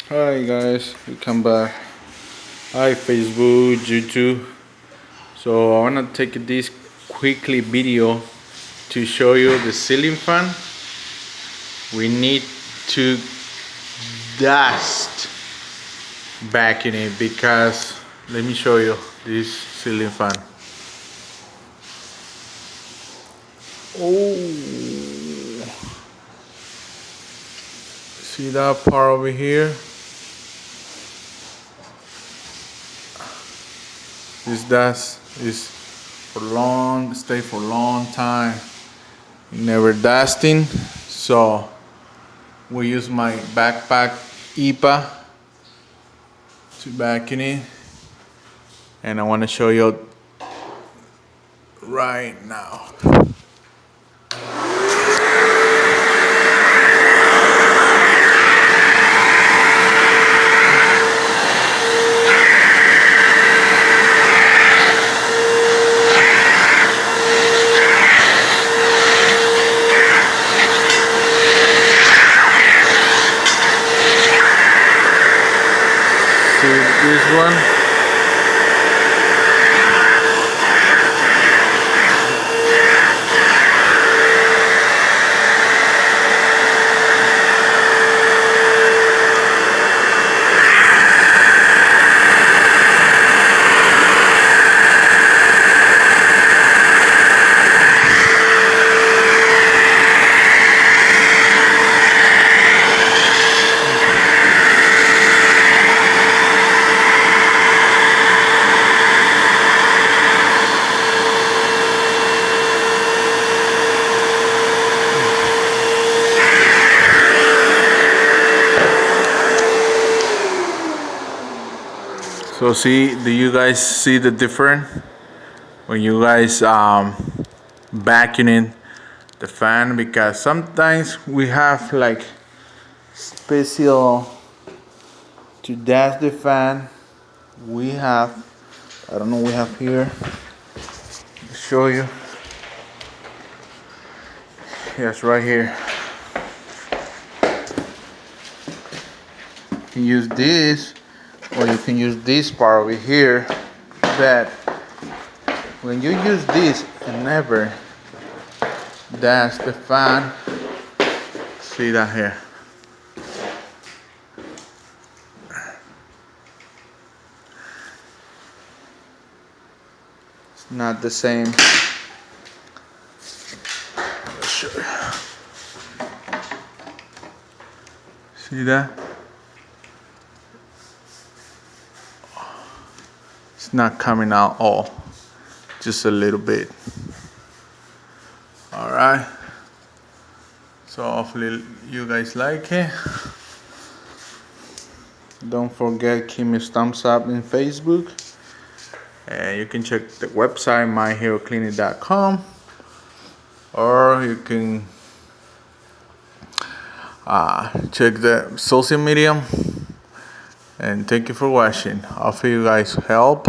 Hi guys, we come back. Hi Facebook, YouTube. So I wanna take this quickly video to show you the ceiling fan. We need to dust back in it because let me show you this ceiling fan. Oh, see that part over here? This dust is stay for a long time. Never dusting. So we use my backpack IPA to back in it. And I want to show you right now. This one. So do you guys see the difference when you guys vacuuming the fan? Because sometimes we have like special to dust the fan. We have, I don't know, we have here. I'll show you. Yes, right here. You can use this. Or you can use this part over here, that when you use this and never dust the fan, see that here. It's not the same. Let's show you. See that? It's not coming out all, just a little bit. All right, so hopefully you guys like it. Don't forget, give me a thumbs up in Facebook, and you can check the website myheroclinic.com, or you can check the social media. And thank you for watching. Hopefully you guys help.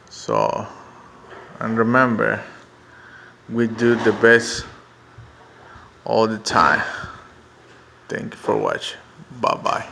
So, and remember, we do the best all the time. Thank you for watching. Bye bye.